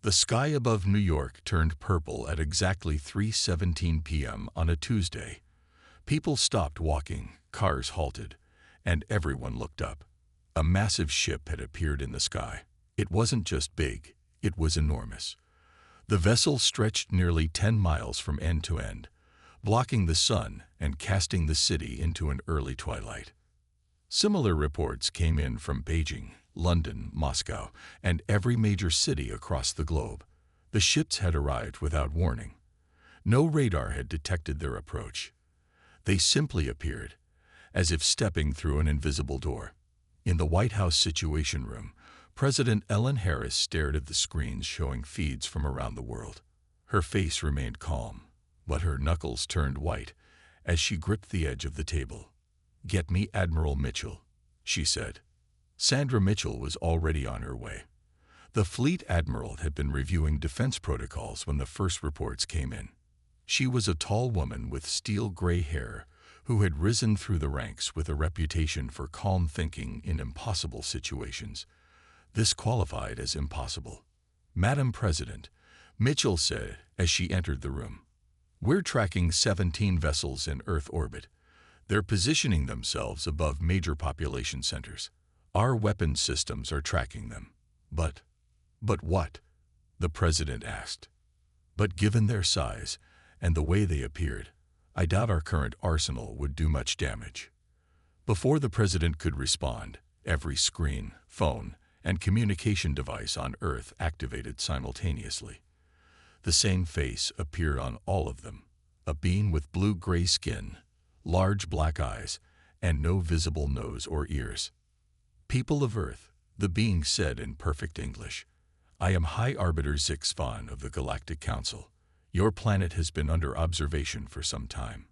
The sky above New York turned purple at exactly 3:17 p.m. on a Tuesday. People stopped walking, cars halted, and everyone looked up. A massive ship had appeared in the sky. It wasn't just big, it was enormous. The vessel stretched nearly 10 miles from end to end, blocking the sun and casting the city into an early twilight. Similar reports came in from Beijing, London, Moscow, and every major city across the globe. The ships had arrived without warning. No radar had detected their approach. They simply appeared, as if stepping through an invisible door. In the White House Situation Room, President Ellen Harris stared at the screens showing feeds from around the world. Her face remained calm, but her knuckles turned white as she gripped the edge of the table. "Get me Admiral Mitchell," she said. Sandra Mitchell was already on her way. The fleet admiral had been reviewing defense protocols when the first reports came in. She was a tall woman with steel-gray hair who had risen through the ranks with a reputation for calm thinking in impossible situations. This qualified as impossible. "Madam President," Mitchell said as she entered the room, "we're tracking 17 vessels in Earth orbit. They're positioning themselves above major population centers. Our weapons systems are tracking them." But what?" the president asked. "But given their size and the way they appeared, I doubt our current arsenal would do much damage." Before the president could respond, every screen, phone, and communication device on Earth activated simultaneously. The same face appeared on all of them, a being with blue-gray skin, large black eyes, and no visible nose or ears. "People of Earth," the being said in perfect English, "I am High Arbiter Zix Von of the Galactic Council. Your planet has been under observation for some time.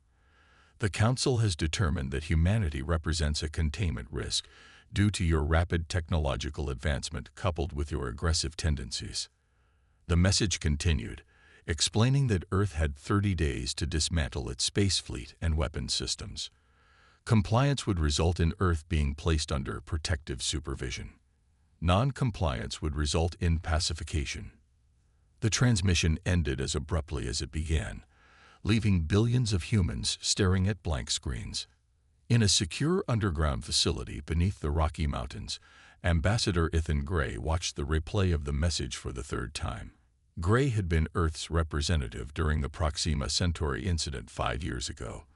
The Council has determined that humanity represents a containment risk due to your rapid technological advancement coupled with your aggressive tendencies." The message continued, explaining that Earth had 30 days to dismantle its space fleet and weapons systems. Compliance would result in Earth being placed under protective supervision. Non-compliance would result in pacification. The transmission ended as abruptly as it began, leaving billions of humans staring at blank screens. In a secure underground facility beneath the Rocky Mountains, Ambassador Ethan Gray watched the replay of the message for the third time. Gray had been Earth's representative during the Proxima Centauri incident 5 years ago,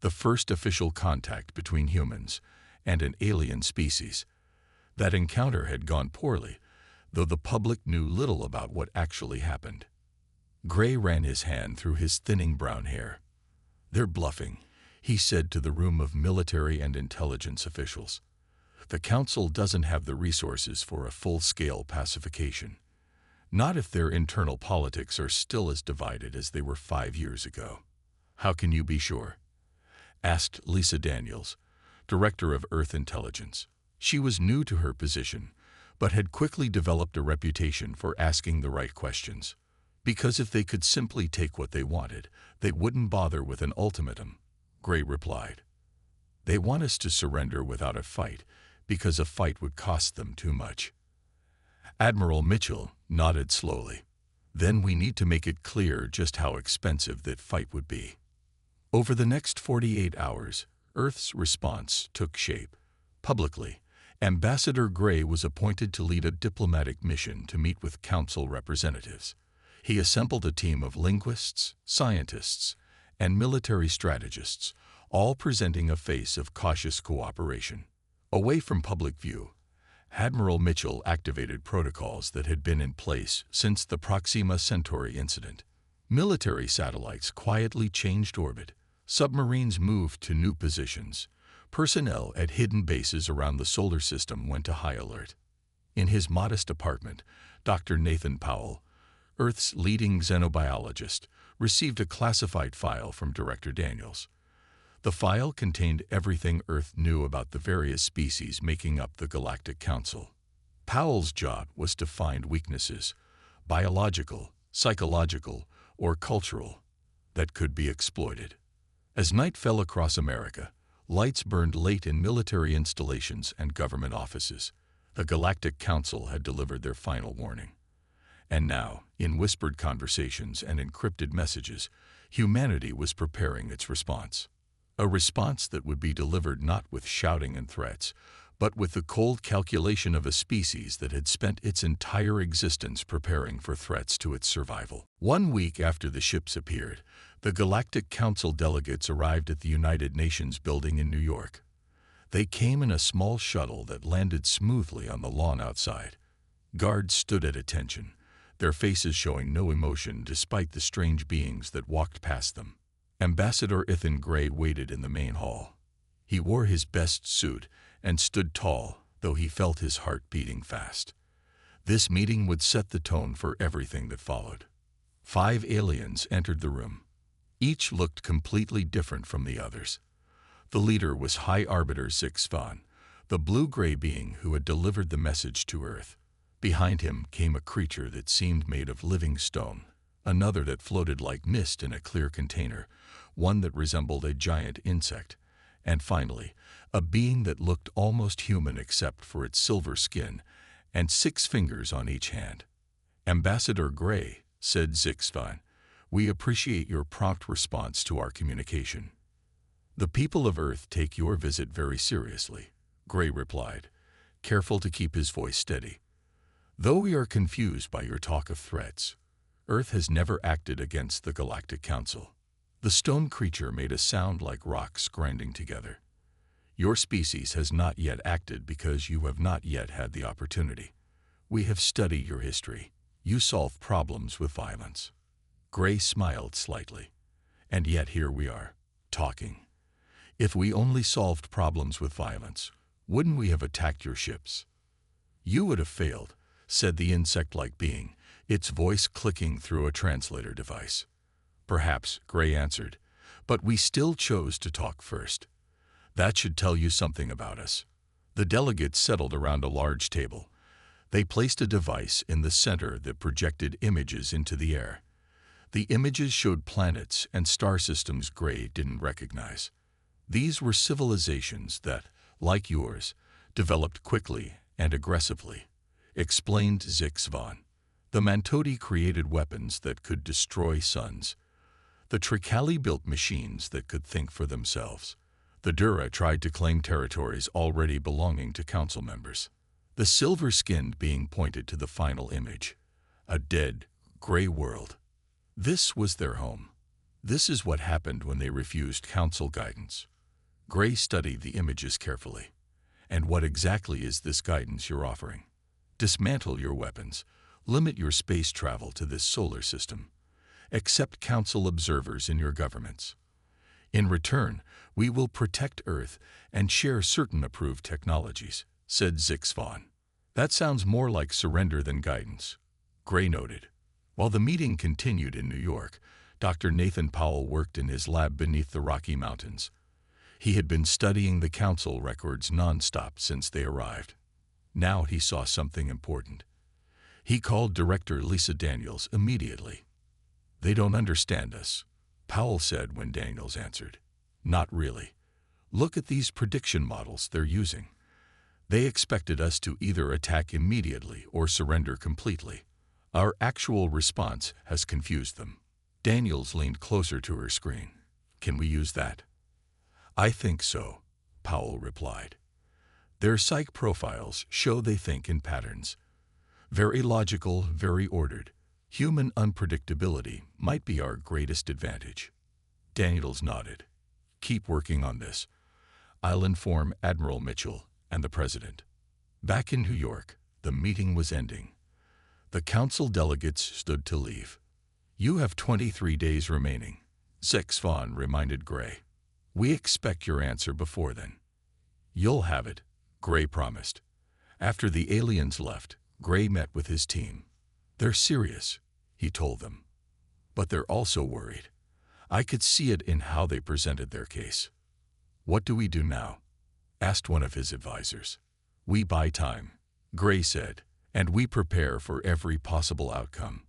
the first official contact between humans and an alien species. That encounter had gone poorly, though the public knew little about what actually happened. Gray ran his hand through his thinning brown hair. "They're bluffing," he said to the room of military and intelligence officials. "The Council doesn't have the resources for a full-scale pacification. Not if their internal politics are still as divided as they were 5 years ago." "How can you be sure?" asked Lisa Daniels, Director of Earth Intelligence. She was new to her position, but had quickly developed a reputation for asking the right questions. "Because if they could simply take what they wanted, they wouldn't bother with an ultimatum," Gray replied. "They want us to surrender without a fight, because a fight would cost them too much." Admiral Mitchell nodded slowly. "Then we need to make it clear just how expensive that fight would be." Over the next 48 hours, Earth's response took shape. Publicly, Ambassador Gray was appointed to lead a diplomatic mission to meet with Council representatives. He assembled a team of linguists, scientists, and military strategists, all presenting a face of cautious cooperation. Away from public view, Admiral Mitchell activated protocols that had been in place since the Proxima Centauri incident. Military satellites quietly changed orbit, submarines moved to new positions, personnel at hidden bases around the solar system went to high alert. In his modest apartment, Dr. Nathan Powell, Earth's leading xenobiologist, received a classified file from Director Daniels. The file contained everything Earth knew about the various species making up the Galactic Council. Powell's job was to find weaknesses, biological, psychological, or cultural, that could be exploited. As night fell across America, lights burned late in military installations and government offices. The Galactic Council had delivered their final warning. And now, in whispered conversations and encrypted messages, humanity was preparing its response. A response that would be delivered not with shouting and threats, but with the cold calculation of a species that had spent its entire existence preparing for threats to its survival. 1 week after the ships appeared, the Galactic Council delegates arrived at the United Nations building in New York. They came in a small shuttle that landed smoothly on the lawn outside. Guards stood at attention, their faces showing no emotion despite the strange beings that walked past them. Ambassador Ethan Gray waited in the main hall. He wore his best suit and stood tall, though he felt his heart beating fast. This meeting would set the tone for everything that followed. 5 aliens entered the room. Each looked completely different from the others. The leader was High Arbiter Zix Von, the blue-gray being who had delivered the message to Earth. Behind him came a creature that seemed made of living stone, another that floated like mist in a clear container, one that resembled a giant insect, and finally, a being that looked almost human except for its silver skin and 6 fingers on each hand. "Ambassador Gray," said Zix Von, "we appreciate your prompt response to our communication." "The people of Earth take your visit very seriously," Gray replied, careful to keep his voice steady. "Though we are confused by your talk of threats, Earth has never acted against the Galactic Council." The stone creature made a sound like rocks grinding together. "Your species has not yet acted because you have not yet had the opportunity. We have studied your history. You solve problems with violence." Gray smiled slightly. "And yet here we are, talking. If we only solved problems with violence, wouldn't we have attacked your ships?" "You would have failed," said the insect-like being, its voice clicking through a translator device. "Perhaps," Gray answered, "but we still chose to talk first. That should tell you something about us." The delegates settled around a large table. They placed a device in the center that projected images into the air. The images showed planets and star systems Gray didn't recognize. These were civilizations that, like yours, developed quickly and aggressively, explained Zix Von. The Mantoti created weapons that could destroy suns. The Trikali built machines that could think for themselves. The Dura tried to claim territories already belonging to council members. The silver-skinned being pointed to the final image, a dead, gray world. This was their home. This is what happened when they refused council guidance. Gray studied the images carefully. "And what exactly is this guidance you're offering?" "Dismantle your weapons. Limit your space travel to this solar system. Accept council observers in your governments. In return, we will protect Earth and share certain approved technologies," said Zix Von. "That sounds more like surrender than guidance," Gray noted. While the meeting continued in New York, Dr. Nathan Powell worked in his lab beneath the Rocky Mountains. He had been studying the council records nonstop since they arrived. Now he saw something important. He called Director Lisa Daniels immediately. "They don't understand us," Powell said when Daniels answered. "Not really. Look at these prediction models they're using. They expected us to either attack immediately or surrender completely. Our actual response has confused them." Daniels leaned closer to her screen. "Can we use that?" "I think so," Powell replied. "Their psych profiles show they think in patterns. Very logical, very ordered. Human unpredictability might be our greatest advantage." Daniels nodded. "Keep working on this. I'll inform Admiral Mitchell and the President." Back in New York, the meeting was ending. The council delegates stood to leave. "You have 23 days remaining," Zix Von reminded Gray. "We expect your answer before then." "You'll have it," Gray promised. After the aliens left, Gray met with his team. "They're serious," he told them. "But they're also worried. I could see it in how they presented their case." "What do we do now?" asked one of his advisors. "We buy time," Gray said, "and we prepare for every possible outcome."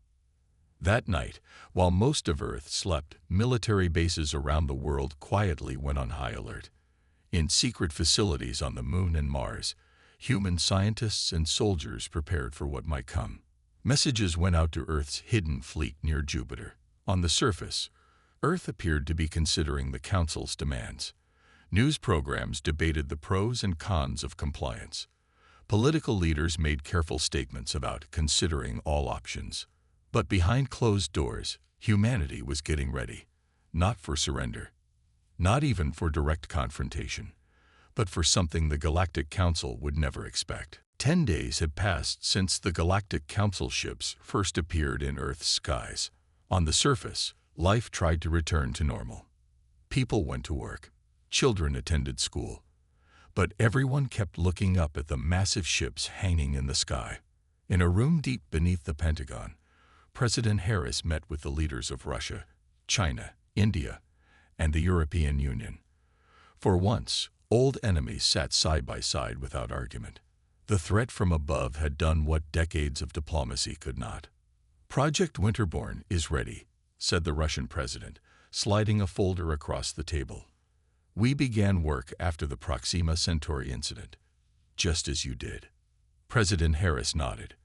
That night, while most of Earth slept, military bases around the world quietly went on high alert. In secret facilities on the Moon and Mars, human scientists and soldiers prepared for what might come. Messages went out to Earth's hidden fleet near Jupiter. On the surface, Earth appeared to be considering the Council's demands. News programs debated the pros and cons of compliance. Political leaders made careful statements about considering all options. But behind closed doors, humanity was getting ready, not for surrender, not even for direct confrontation, but for something the Galactic Council would never expect. 10 days had passed since the Galactic Council ships first appeared in Earth's skies. On the surface, life tried to return to normal. People went to work. Children attended school. But everyone kept looking up at the massive ships hanging in the sky. In a room deep beneath the Pentagon, President Harris met with the leaders of Russia, China, India, and the European Union. For once, old enemies sat side by side without argument. The threat from above had done what decades of diplomacy could not. "Project Winterborn is ready," said the Russian president, sliding a folder across the table. "We began work after the Proxima Centauri incident, just as you did." President Harris nodded.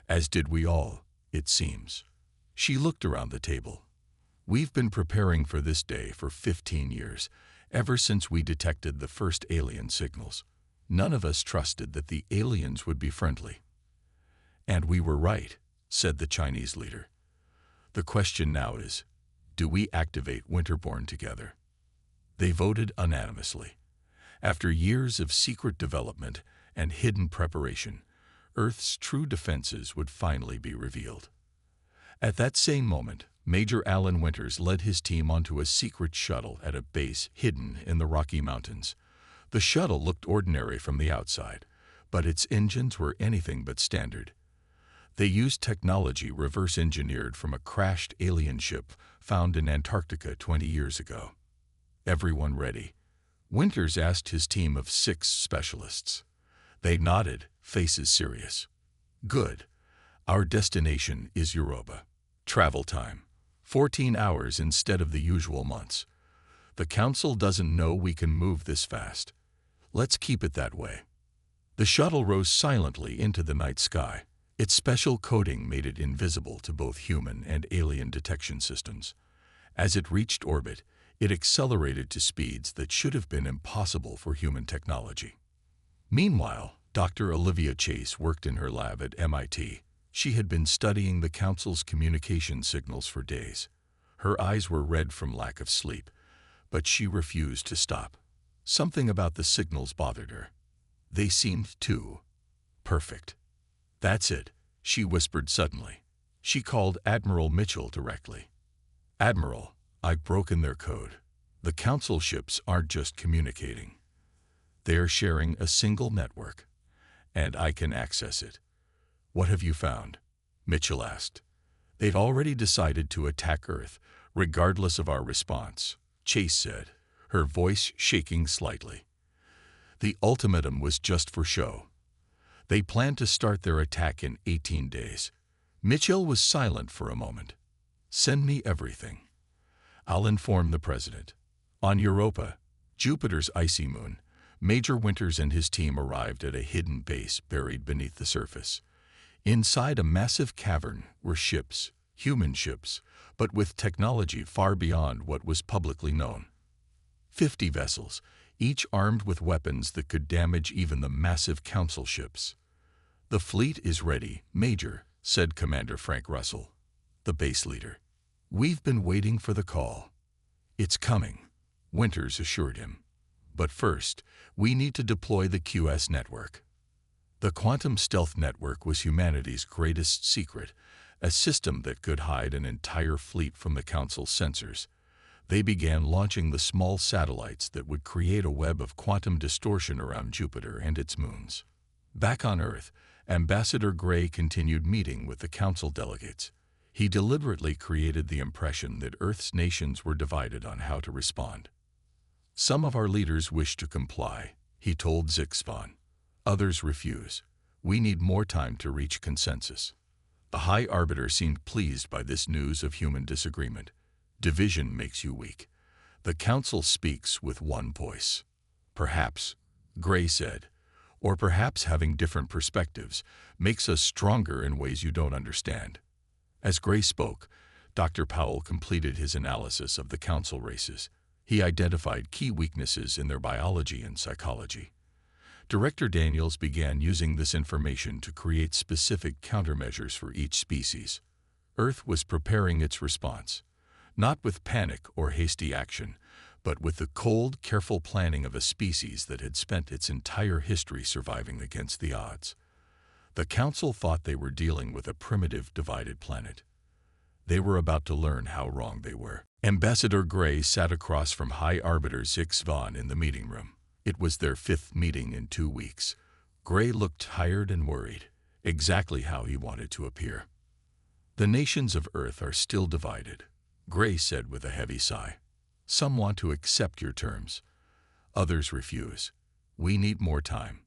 "As did we all, it seems." She looked around the table. "We've been preparing for this day for 15 years, ever since we detected the first alien signals. None of us trusted that the aliens would be friendly." "And we were right," said the Chinese leader. "The question now is, do we activate Winterborn together?" They voted unanimously. After years of secret development and hidden preparation, Earth's true defenses would finally be revealed. At that same moment, Major Alan Winters led his team onto a secret shuttle at a base hidden in the Rocky Mountains. The shuttle looked ordinary from the outside, but its engines were anything but standard. They used technology reverse-engineered from a crashed alien ship found in Antarctica 20 years ago. "Everyone ready?" Winters asked his team of 6 specialists. They nodded, faces serious. "Good. Our destination is Europa. Travel time, 14 hours instead of the usual months. The Council doesn't know we can move this fast. Let's keep it that way." The shuttle rose silently into the night sky. Its special coating made it invisible to both human and alien detection systems. As it reached orbit, it accelerated to speeds that should have been impossible for human technology. Meanwhile, Dr. Olivia Chase worked in her lab at MIT. She had been studying the Council's communication signals for days. Her eyes were red from lack of sleep, but she refused to stop. Something about the signals bothered her. They seemed too perfect. "That's it," she whispered suddenly. She called Admiral Mitchell directly. "Admiral, I've broken their code. The Council ships aren't just communicating. They're sharing a single network, and I can access it." "What have you found?" Mitchell asked. "They've already decided to attack Earth, regardless of our response," Chase said, her voice shaking slightly. "The ultimatum was just for show. They plan to start their attack in 18 days. Mitchell was silent for a moment. "Send me everything. I'll inform the president." On Europa, Jupiter's icy moon, Major Winters and his team arrived at a hidden base buried beneath the surface. Inside a massive cavern were ships, human ships, but with technology far beyond what was publicly known. 50 vessels, each armed with weapons that could damage even the massive Council ships. "The fleet is ready, Major," said Commander Frank Russell, the base leader. "We've been waiting for the call." "It's coming," Winters assured him. "But first, we need to deploy the QS network." The Quantum Stealth Network was humanity's greatest secret, a system that could hide an entire fleet from the Council's sensors. They began launching the small satellites that would create a web of quantum distortion around Jupiter and its moons. Back on Earth, Ambassador Gray continued meeting with the Council delegates. He deliberately created the impression that Earth's nations were divided on how to respond. "Some of our leaders wish to comply," he told Zixvan. "Others refuse. We need more time to reach consensus." The High Arbiter seemed pleased by this news of human disagreement. "Division makes you weak. The Council speaks with one voice." "Perhaps," Gray said, Or perhaps having different perspectives makes us stronger in ways you don't understand. As Gray spoke, Dr. Powell completed his analysis of the council races. He identified key weaknesses in their biology and psychology. Director Daniels began using this information to create specific countermeasures for each species. Earth was preparing its response, not with panic or hasty action, but with the cold, careful planning of a species that had spent its entire history surviving against the odds. The Council thought they were dealing with a primitive, divided planet. They were about to learn how wrong they were. Ambassador Gray sat across from High Arbiter Zix Von in the meeting room. It was their 5th meeting in 2 weeks. Gray looked tired and worried, exactly how he wanted to appear. The nations of Earth are still divided, Gray said with a heavy sigh. Some want to accept your terms. Others refuse. We need more time.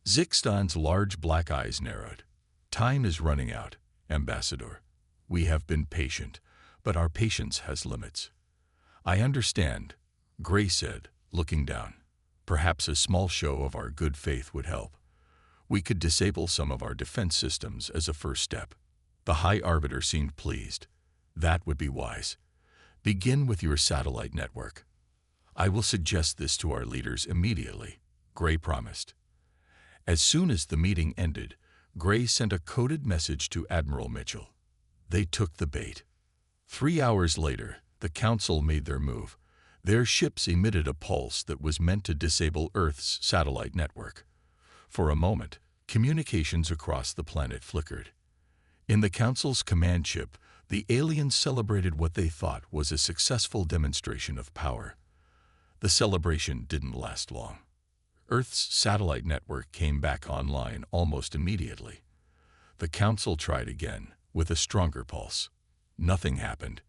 Zixton's large black eyes narrowed. Time is running out, Ambassador. We have been patient, but our patience has limits. I understand, Gray said, looking down. Perhaps a small show of our good faith would help. We could disable some of our defense systems as a first step. The High Arbiter seemed pleased. That would be wise. Begin with your satellite network. I will suggest this to our leaders immediately, Gray promised. As soon as the meeting ended, Gray sent a coded message to Admiral Mitchell. They took the bait. 3 hours later, the Council made their move. Their ships emitted a pulse that was meant to disable Earth's satellite network. For a moment, communications across the planet flickered. In the Council's command ship, the aliens celebrated what they thought was a successful demonstration of power. The celebration didn't last long. Earth's satellite network came back online almost immediately. The Council tried again, with a stronger pulse. Nothing happened.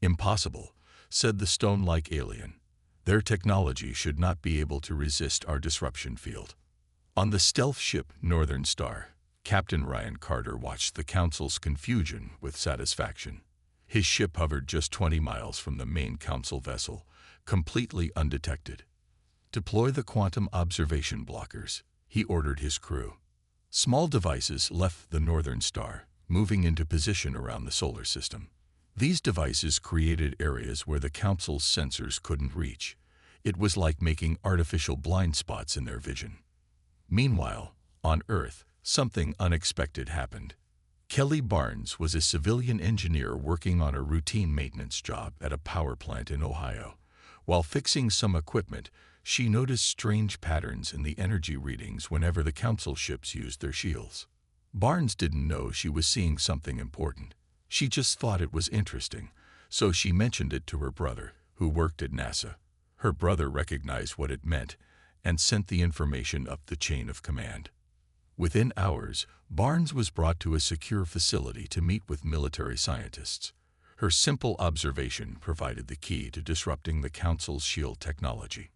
Impossible, said the stone-like alien. Their technology should not be able to resist our disruption field. On the stealth ship Northern Star, Captain Ryan Carter watched the Council's confusion with satisfaction. His ship hovered just 20 miles from the main Council vessel, completely undetected. Deploy the quantum observation blockers, he ordered his crew. Small devices left the Northern Star, moving into position around the solar system. These devices created areas where the Council's sensors couldn't reach. It was like making artificial blind spots in their vision. Meanwhile, on Earth, something unexpected happened. Kelly Barnes was a civilian engineer working on a routine maintenance job at a power plant in Ohio. While fixing some equipment, she noticed strange patterns in the energy readings whenever the Council ships used their shields. Barnes didn't know she was seeing something important. She just thought it was interesting, so she mentioned it to her brother, who worked at NASA. Her brother recognized what it meant and sent the information up the chain of command. Within hours, Barnes was brought to a secure facility to meet with military scientists. Her simple observation provided the key to disrupting the Council's shield technology.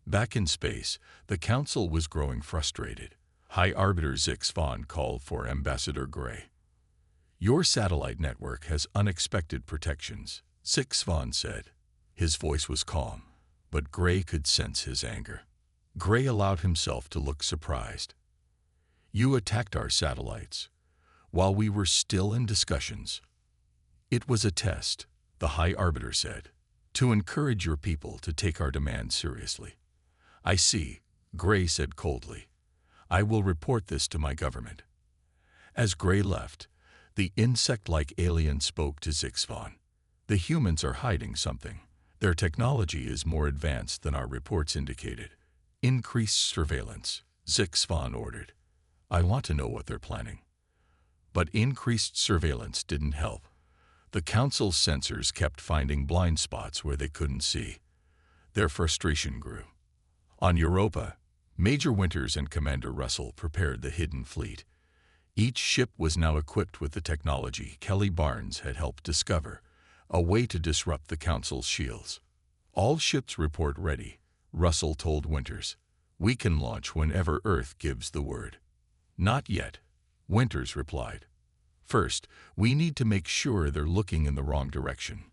Back in space, the Council was growing frustrated. High Arbiter Zix Von called for Ambassador Gray. Your satellite network has unexpected protections, Zix Von said. His voice was calm, but Gray could sense his anger. Gray allowed himself to look surprised. You attacked our satellites while we were still in discussions. It was a test, the High Arbiter said, to encourage your people to take our demands seriously. I see, Gray said coldly. I will report this to my government. As Gray left, the insect-like alien spoke to Zix Von. The humans are hiding something. Their technology is more advanced than our reports indicated. Increase surveillance, Zix Von ordered. I want to know what they're planning. But increased surveillance didn't help. The Council's sensors kept finding blind spots where they couldn't see. Their frustration grew. On Europa, Major Winters and Commander Russell prepared the hidden fleet. Each ship was now equipped with the technology Kelly Barnes had helped discover, a way to disrupt the Council's shields. All ships report ready, Russell told Winters. We can launch whenever Earth gives the word. Not yet, Winters replied. First, we need to make sure they're looking in the wrong direction.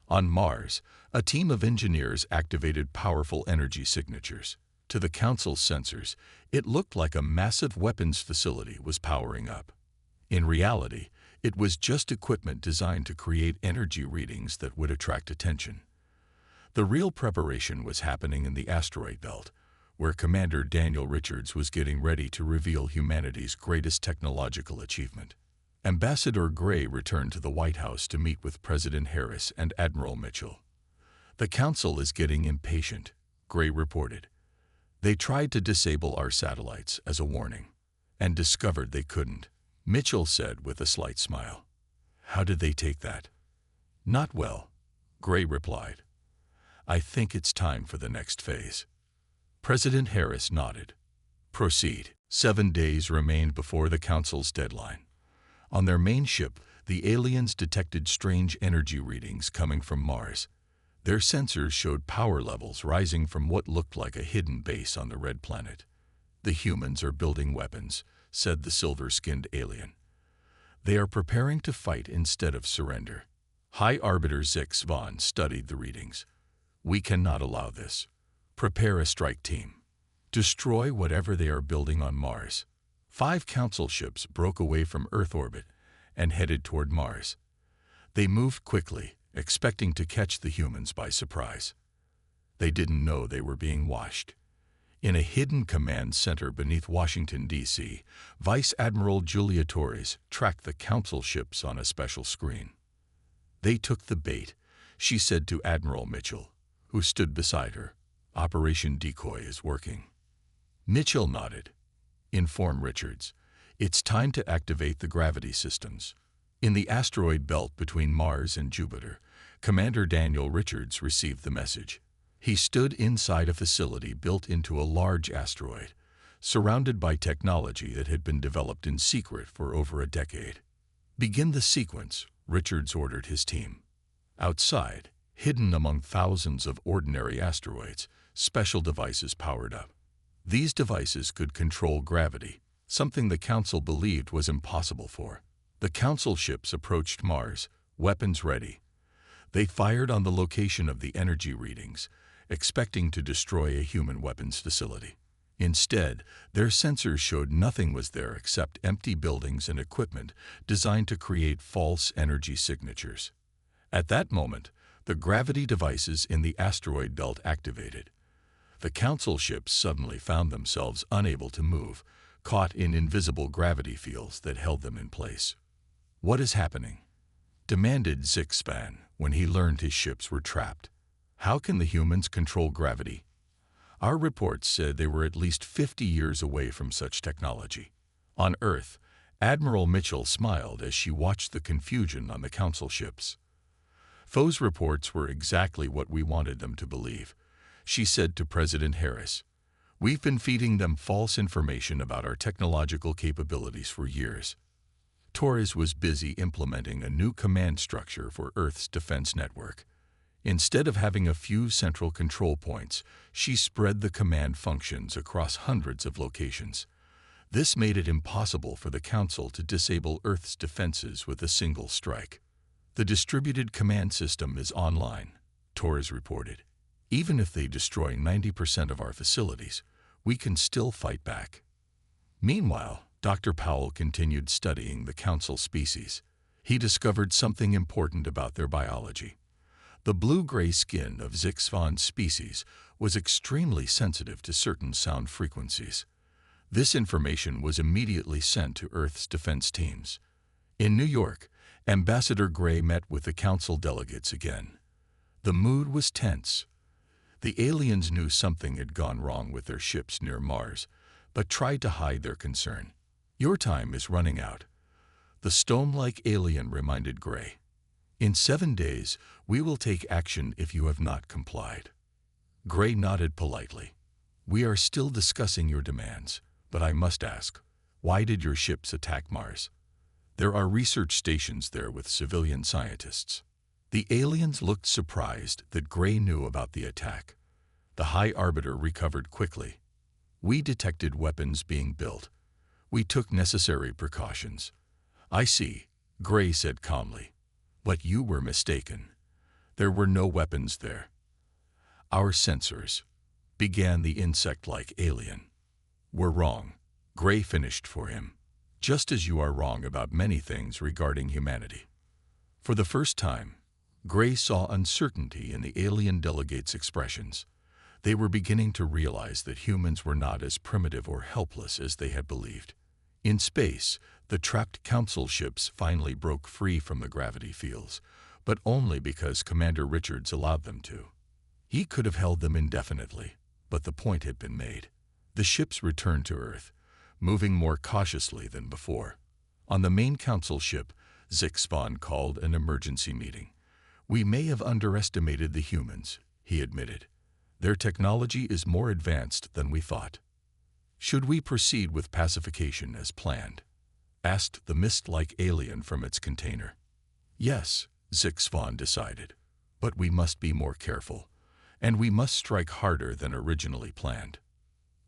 On Mars, a team of engineers activated powerful energy signatures. To the Council's sensors, it looked like a massive weapons facility was powering up. In reality, it was just equipment designed to create energy readings that would attract attention. The real preparation was happening in the asteroid belt, where Commander Daniel Richards was getting ready to reveal humanity's greatest technological achievement. Ambassador Gray returned to the White House to meet with President Harris and Admiral Mitchell. "The Council is getting impatient," Gray reported. "They tried to disable our satellites as a warning, and discovered they couldn't," Mitchell said with a slight smile. "How did they take that?" "Not well," Gray replied. "I think it's time for the next phase." President Harris nodded. "Proceed." 7 days remained before the Council's deadline. On their main ship, the aliens detected strange energy readings coming from Mars. Their sensors showed power levels rising from what looked like a hidden base on the red planet. "The humans are building weapons," said the silver-skinned alien. "They are preparing to fight instead of surrender." High Arbiter Zix Von studied the readings. "We cannot allow this. Prepare a strike team. Destroy whatever they are building on Mars." 5 Council ships broke away from Earth orbit and headed toward Mars. They moved quickly, expecting to catch the humans by surprise. They didn't know they were being watched. In a hidden command center beneath Washington, D.C., Vice Admiral Julia Torres tracked the Council ships on a special screen. "They took the bait," she said to Admiral Mitchell, who stood beside her. "Operation Decoy is working." Mitchell nodded. "Inform Richards. It's time to activate the gravity systems." In the asteroid belt between Mars and Jupiter, Commander Daniel Richards received the message. He stood inside a facility built into a large asteroid, surrounded by technology that had been developed in secret for over a decade. "Begin the sequence," Richards ordered his team. Outside, hidden among thousands of ordinary asteroids, special devices powered up. These devices could control gravity, something the Council believed was impossible for. The Council ships approached Mars, weapons ready. They fired on the location of the energy readings, expecting to destroy a human weapons facility. Instead, their sensors showed nothing was there except empty buildings and equipment designed to create false energy signatures. At that moment, the gravity devices in the asteroid belt activated. The Council ships suddenly found themselves unable to move, caught in invisible gravity fields that held them in place. "What is happening?" demanded Zixspan when he learned his ships were trapped. "How can the humans control gravity? Our reports said they were at least 50 years away from such technology." On Earth, Admiral Mitchell smiled as she watched the confusion on the Council ships. "Foe's reports were exactly what we wanted them to believe," she said to President Harris. "We've been feeding them false information about our technological capabilities for years." Torres was busy implementing a new command structure for Earth's defense network. Instead of having a few central control points, she spread the command functions across hundreds of locations. This made it impossible for the Council to disable Earth's defenses with a single strike. "The distributed command system is online," Torres reported. "Even if they destroy 90% of our facilities, we can still fight back." Meanwhile, Dr. Powell continued studying the Council species. He discovered something important about their biology. The blue-gray skin of Zixvan's species was extremely sensitive to certain sound frequencies. This information was immediately sent to Earth's defense teams. In New York, Ambassador Gray met with the Council delegates again. The mood was tense. The aliens knew something had gone wrong with their ships near Mars, but tried to hide their concern. "Your time is running out," the stone-like alien reminded Gray. "In 7 days, we will take action if you have not complied." Gray nodded politely. "We are still discussing your demands, but I must ask, why did your ships attack Mars? There are research stations there with civilian scientists." The aliens looked surprised that Gray knew about the attack. The High Arbiter recovered quickly. "We detected weapons being built. We took necessary precautions." "I see," Gray said calmly. "But you were mistaken. There were no weapons there." "Our sensors," began the insect-like alien. "We're wrong," Gray finished for him. "Just as you are wrong about many things regarding humanity." For the first time, Gray saw uncertainty in the alien delegates' expressions. They were beginning to realize that humans were not as primitive or helpless as they had believed. In space, the trapped council ships finally broke free from the gravity fields, but only because Commander Richards allowed them to. He could have held them indefinitely, but the point had been made. The ships returned to Earth, moving more cautiously than before. On the main council ship, Zixfon called an emergency meeting. "We may have underestimated the humans," he admitted. "Their technology is more advanced than we thought." "Should we proceed with pacification as planned?" asked the mist-like alien from its container. "Yes," Zixfon decided, "but we must be more careful, and we must strike harder than originally planned."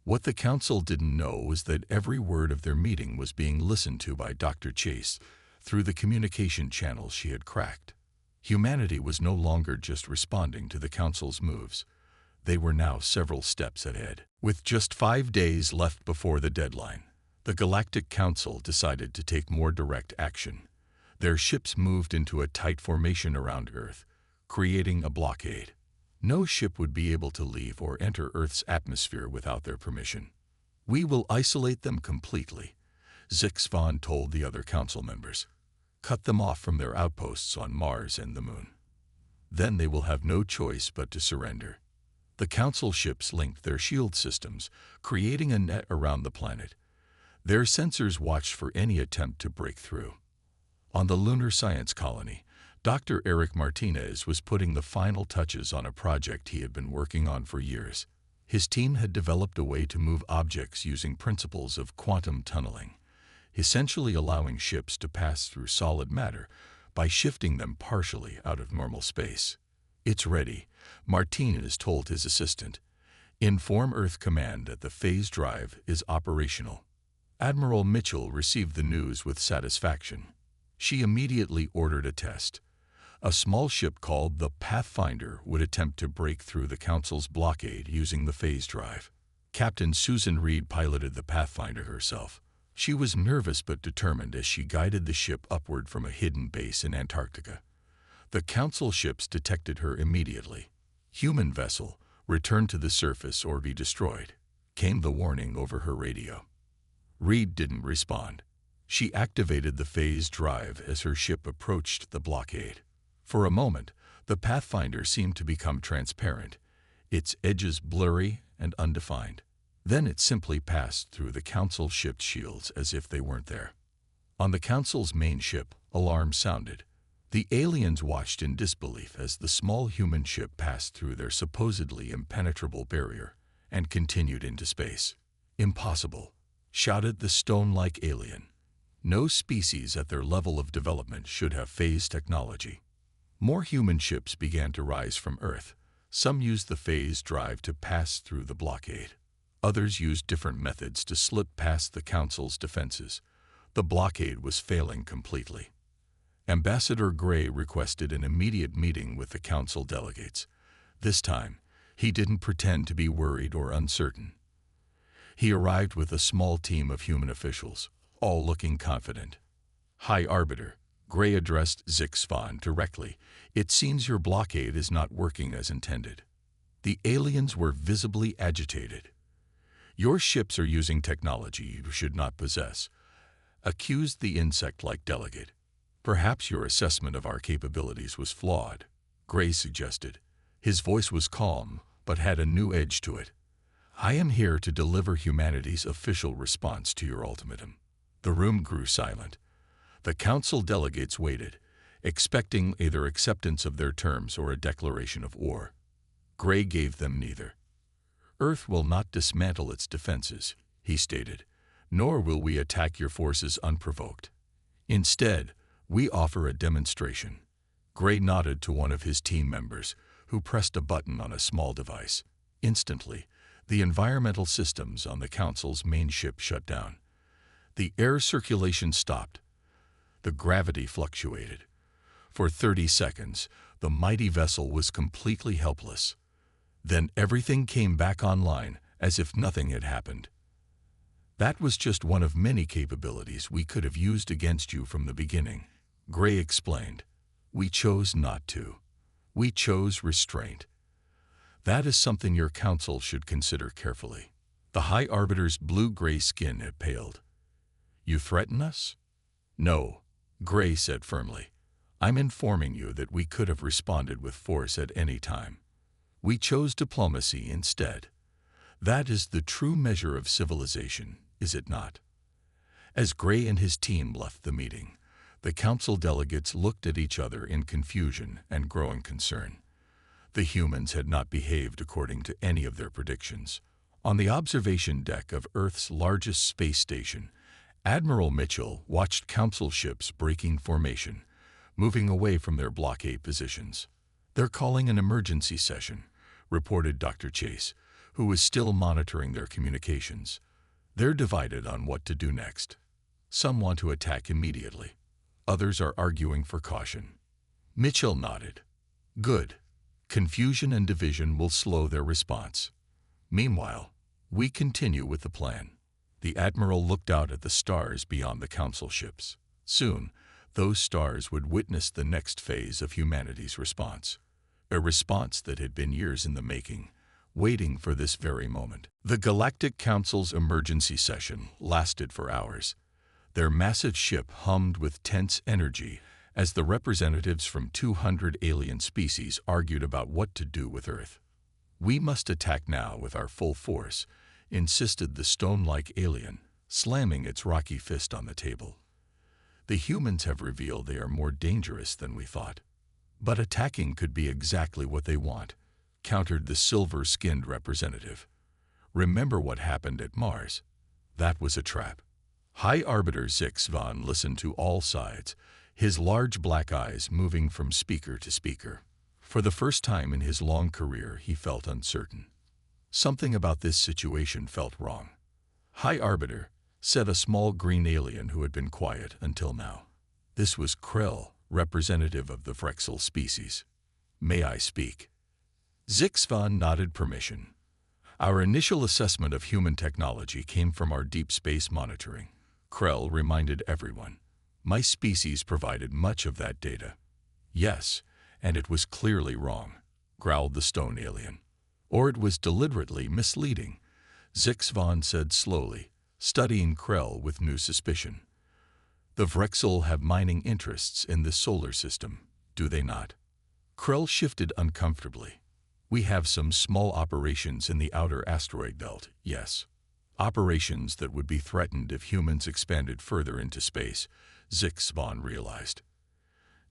What the council didn't know was that every word of their meeting was being listened to by Dr. Chase through the communication channels she had cracked. Humanity was no longer just responding to the council's moves. They were now several steps ahead. With just 5 days left before the deadline, the Galactic Council decided to take more direct action. Their ships moved into a tight formation around Earth, creating a blockade. No ship would be able to leave or enter Earth's atmosphere without their permission. "We will isolate them completely," Zixfon told the other council members. "Cut them off from their outposts on Mars and the Moon. Then they will have no choice but to surrender." The council ships linked their shield systems, creating a net around the planet. Their sensors watched for any attempt to break through. On the lunar science colony, Dr. Eric Martinez was putting the final touches on a project he had been working on for years. His team had developed a way to move objects using principles of quantum tunneling, essentially allowing ships to pass through solid matter by shifting them partially out of normal space. "It's ready," Martinez told his assistant. "Inform Earth Command that the phase drive is operational." Admiral Mitchell received the news with satisfaction. She immediately ordered a test. A small ship called the Pathfinder would attempt to break through the Council's blockade using the phase drive. Captain Susan Reed piloted the Pathfinder herself. She was nervous but determined as she guided the ship upward from a hidden base in Antarctica. The Council ships detected her immediately. "Human vessel, return to the surface or be destroyed," came the warning over her radio. Reed didn't respond. She activated the phase drive as her ship approached the blockade. For a moment, the Pathfinder seemed to become transparent, its edges blurry and undefined. Then it simply passed through the Council ship's shields as if they weren't there. On the Council's main ship, alarms sounded. The aliens watched in disbelief as the small human ship passed through their supposedly impenetrable barrier and continued into space. "Impossible," shouted the stone-like alien. "No species at their level of development should have phase technology." More human ships began to rise from Earth. Some used the phase drive to pass through the blockade. Others used different methods to slip past the Council's defenses. The blockade was failing completely. Ambassador Gray requested an immediate meeting with the Council delegates. This time, he didn't pretend to be worried or uncertain. He arrived with a small team of human officials, all looking confident. "High Arbiter," Gray addressed Zixfon directly, "it seems your blockade is not working as intended." The aliens were visibly agitated. "Your ships are using technology you should not possess," accused the insect-like delegate. "Perhaps your assessment of our capabilities was flawed," Gray suggested. His voice was calm, but had a new edge to it. "I am here to deliver humanity's official response to your ultimatum." The room grew silent. The Council delegates waited, expecting either acceptance of their terms or a declaration of war. Gray gave them neither. "Earth will not dismantle its defenses," he stated, "nor will we attack your forces unprovoked. Instead, we offer a demonstration." Gray nodded to one of his team members, who pressed a button on a small device. Instantly, the environmental systems on the Council's main ship shut down. The air circulation stopped. The gravity fluctuated. For 30 seconds, the mighty vessel was completely helpless. Then everything came back online as if nothing had happened. That was just one of many capabilities we could have used against you from the beginning, Gray explained. We chose not to. We chose restraint. That is something your council should consider carefully. The High Arbiter's blue-gray skin had paled. You threaten us? No, Gray said firmly. I'm informing you that we could have responded with force at any time. We chose diplomacy instead. That is the true measure of civilization, is it not? As Gray and his team left the meeting, the council delegates looked at each other in confusion and growing concern. The humans had not behaved according to any of their predictions. On the observation deck of Earth's largest space station, Admiral Mitchell watched council ships breaking formation, moving away from their blockade positions. They're calling an emergency session, reported Dr. Chase, who was still monitoring their communications. They're divided on what to do next. Some want to attack immediately. Others are arguing for caution. Mitchell nodded. Good. Confusion and division will slow their response. Meanwhile, we continue with the plan. The Admiral looked out at the stars beyond the council ships. Soon, those stars would witness the next phase of humanity's response. A response that had been years in the making, waiting for this very moment. The Galactic Council's emergency session lasted for hours. Their massive ship hummed with tense energy as the representatives from 200 alien species argued about what to do with Earth. We must attack now with our full force, insisted the stone-like alien, slamming its rocky fist on the table. The humans have revealed they are more dangerous than we thought. But attacking could be exactly what they want, countered the silver-skinned representative. Remember what happened at Mars? That was a trap. High Arbiter Zix Von listened to all sides, his large black eyes moving from speaker to speaker. For the first time in his long career, he felt uncertain. Something about this situation felt wrong. High Arbiter, said a small green alien who had been quiet until now. This was Krell, representative of the Vrexel species. May I speak? Zix Von nodded permission. Our initial assessment of human technology came from our deep space monitoring. Krell reminded everyone. My species provided much of that data. Yes, and it was clearly wrong, growled the stone alien. Or it was deliberately misleading, Zix Von said slowly, studying Krell with new suspicion. The Vrexel have mining interests in the solar system, do they not? Krell shifted uncomfortably. We have some small operations in the outer asteroid belt, yes. Operations that would be threatened if humans expanded further into space, Zix Von realized.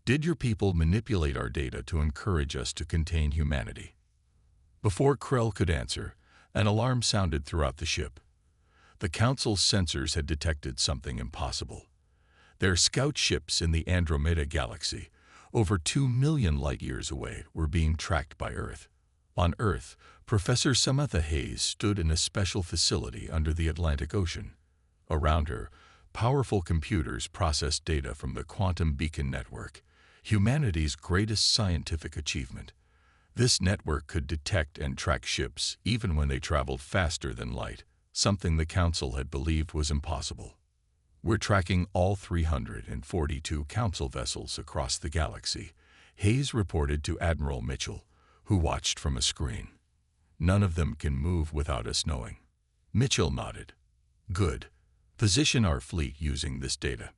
Did your people manipulate our data to encourage us to contain humanity? Before Krell could answer, an alarm sounded throughout the ship. The Council's sensors had detected something impossible. Their scout ships in the Andromeda Galaxy, over 2 million light-years away, were being tracked by Earth. On Earth, Professor Samantha Hayes stood in a special facility under the Atlantic Ocean. Around her, powerful computers processed data from the Quantum Beacon Network, humanity's greatest scientific achievement. This network could detect and track ships even when they traveled faster than light, something the Council had believed was impossible. We're tracking all 342 Council vessels across the galaxy, Hayes reported to Admiral Mitchell, who watched from a screen. None of them can move without us knowing. Mitchell nodded. Good. Position our fleet using this data.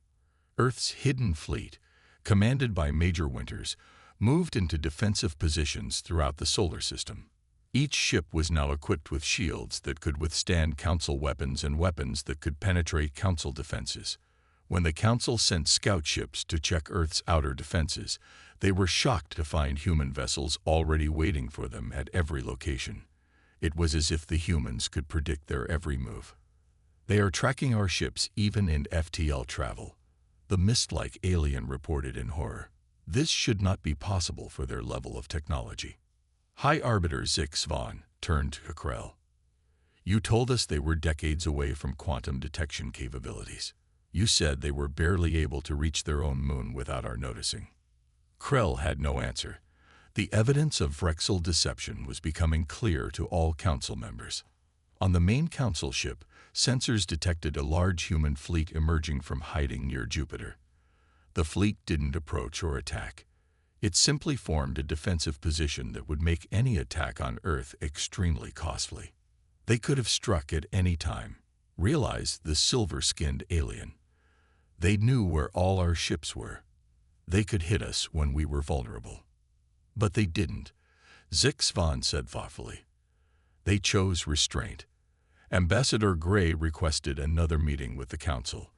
Earth's hidden fleet, commanded by Major Winters, moved into defensive positions throughout the solar system. Each ship was now equipped with shields that could withstand Council weapons and weapons that could penetrate Council defenses. When the Council sent scout ships to check Earth's outer defenses, they were shocked to find human vessels already waiting for them at every location. It was as if the humans could predict their every move. They are tracking our ships even in FTL travel, the mist-like alien reported in horror. This should not be possible for their level of technology. High Arbiter Zix Von turned to Krell. You told us they were decades away from quantum detection capabilities. You said they were barely able to reach their own moon without our noticing. Krell had no answer. The evidence of Vrexel deception was becoming clear to all council members. On the main council ship, sensors detected a large human fleet emerging from hiding near Jupiter. The fleet didn't approach or attack. It simply formed a defensive position that would make any attack on Earth extremely costly. They could have struck at any time, realized the silver-skinned alien. They knew where all our ships were. They could hit us when we were vulnerable. But they didn't, Zix Von said thoughtfully. They chose restraint. Ambassador Gray requested another meeting with the council.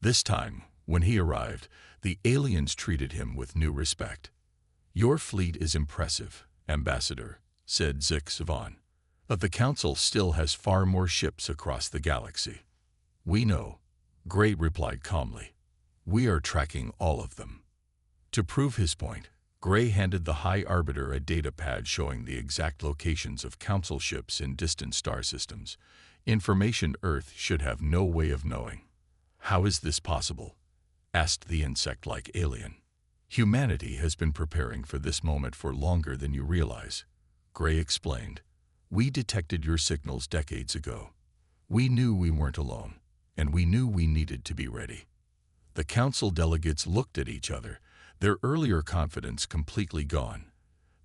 This time, when he arrived, the aliens treated him with new respect. Your fleet is impressive, Ambassador, said Zix Von. But the council still has far more ships across the galaxy. We know, Gray replied calmly. We are tracking all of them. To prove his point, Gray handed the High Arbiter a data pad showing the exact locations of council ships in distant star systems, information Earth should have no way of knowing. How is this possible? Asked the insect-like alien. Humanity has been preparing for this moment for longer than you realize, Gray explained. We detected your signals decades ago. We knew we weren't alone, and we knew we needed to be ready. The council delegates looked at each other, their earlier confidence completely gone.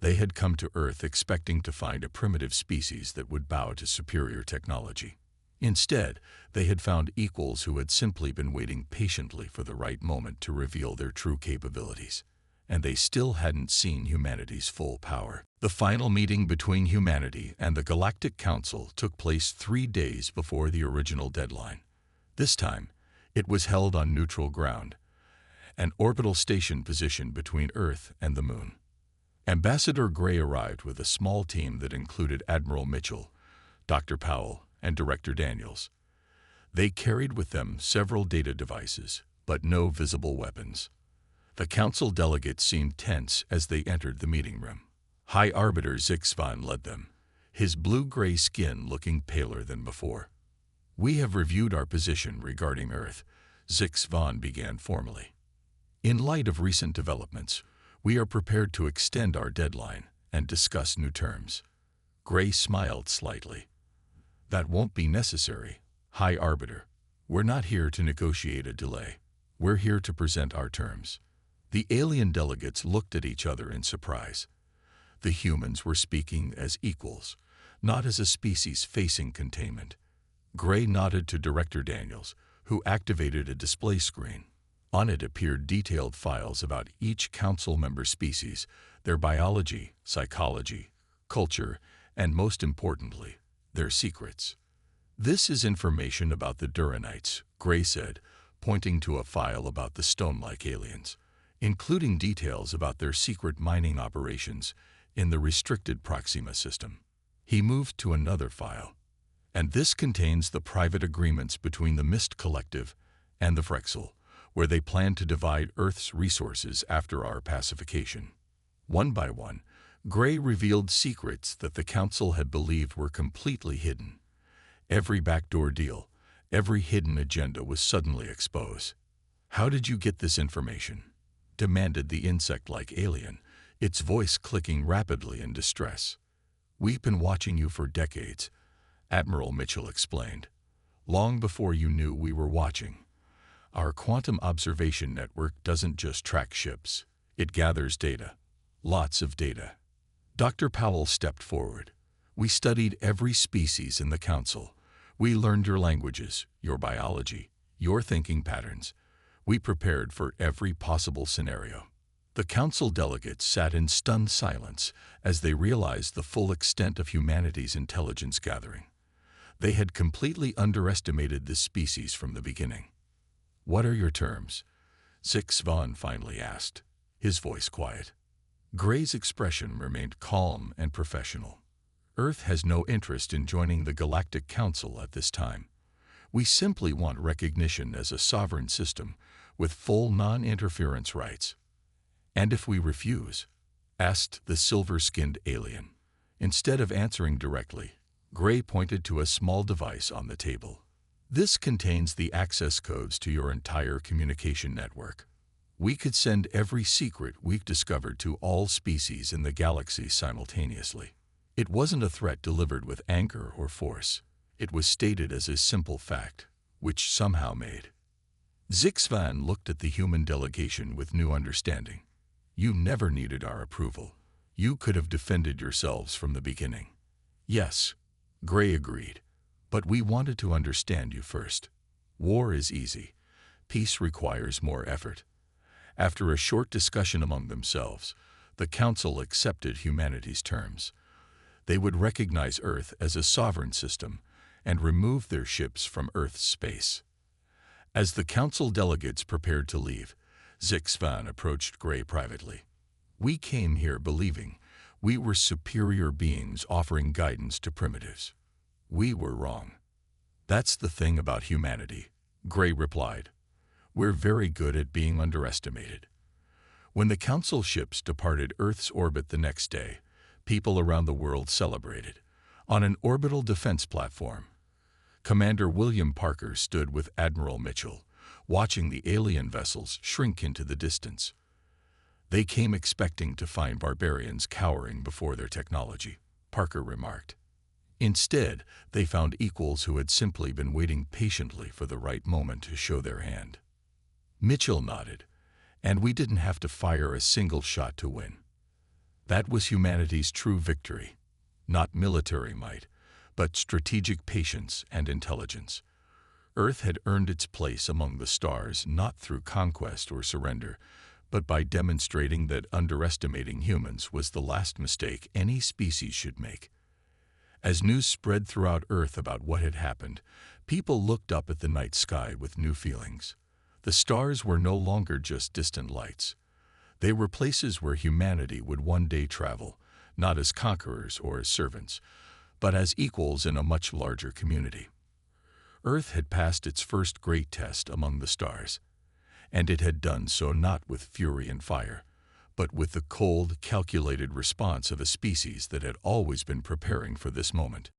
They had come to Earth expecting to find a primitive species that would bow to superior technology. Instead, they had found equals who had simply been waiting patiently for the right moment to reveal their true capabilities. And they still hadn't seen humanity's full power. The final meeting between humanity and the Galactic Council took place 3 days before the original deadline. This time, it was held on neutral ground, an orbital station positioned between Earth and the Moon. Ambassador Gray arrived with a small team that included Admiral Mitchell, Dr. Powell, and Director Daniels. They carried with them several data devices, but no visible weapons. The council delegates seemed tense as they entered the meeting room. High Arbiter Zix Von led them, his blue-gray skin looking paler than before. We have reviewed our position regarding Earth, Zix Von began formally. In light of recent developments, we are prepared to extend our deadline and discuss new terms. Gray smiled slightly. That won't be necessary, High Arbiter. We're not here to negotiate a delay. We're here to present our terms. The alien delegates looked at each other in surprise. The humans were speaking as equals, not as a species facing containment. Gray nodded to Director Daniels, who activated a display screen. On it appeared detailed files about each council member species, their biology, psychology, culture, and most importantly, their secrets. This is information about the Duranites, Gray said, pointing to a file about the stone-like aliens, including details about their secret mining operations in the restricted Proxima system. He moved to another file, and this contains the private agreements between the Mist Collective and the Vrexel, where they plan to divide Earth's resources after our pacification. One by one, Gray revealed secrets that the Council had believed were completely hidden. Every backdoor deal, every hidden agenda was suddenly exposed. How did you get this information? Demanded the insect-like alien, its voice clicking rapidly in distress. We've been watching you for decades, Admiral Mitchell explained. Long before you knew we were watching. Our quantum observation network doesn't just track ships, it gathers data. Lots of data. Dr. Powell stepped forward. We studied every species in the Council. We learned your languages, your biology, your thinking patterns. We prepared for every possible scenario. The Council delegates sat in stunned silence as they realized the full extent of humanity's intelligence gathering. They had completely underestimated this species from the beginning. What are your terms? Zix Von finally asked, his voice quiet. Gray's expression remained calm and professional. Earth has no interest in joining the Galactic Council at this time. We simply want recognition as a sovereign system with full non-interference rights. And if we refuse? Asked the silver-skinned alien. Instead of answering directly, Gray pointed to a small device on the table. This contains the access codes to your entire communication network. We could send every secret we've discovered to all species in the galaxy simultaneously. It wasn't a threat delivered with anger or force. It was stated as a simple fact, which somehow made. Zixvan looked at the human delegation with new understanding. You never needed our approval. You could have defended yourselves from the beginning. Yes, Gray agreed, but we wanted to understand you first. War is easy. Peace requires more effort. After a short discussion among themselves, the Council accepted humanity's terms. They would recognize Earth as a sovereign system and remove their ships from Earth's space. As the Council delegates prepared to leave, Zixvan approached Gray privately. We came here believing we were superior beings offering guidance to primitives. We were wrong. That's the thing about humanity, Gray replied. We're very good at being underestimated. When the Council ships departed Earth's orbit the next day, people around the world celebrated. On an orbital defense platform, Commander William Parker stood with Admiral Mitchell, watching the alien vessels shrink into the distance. They came expecting to find barbarians cowering before their technology, Parker remarked. Instead, they found equals who had simply been waiting patiently for the right moment to show their hand. Mitchell nodded, and we didn't have to fire a single shot to win. That was humanity's true victory, not military might, but strategic patience and intelligence. Earth had earned its place among the stars not through conquest or surrender, but by demonstrating that underestimating humans was the last mistake any species should make. As news spread throughout Earth about what had happened, people looked up at the night sky with new feelings. The stars were no longer just distant lights. They were places where humanity would one day travel, not as conquerors or as servants, but as equals in a much larger community. Earth had passed its first great test among the stars, and it had done so not with fury and fire, but with the cold, calculated response of a species that had always been preparing for this moment.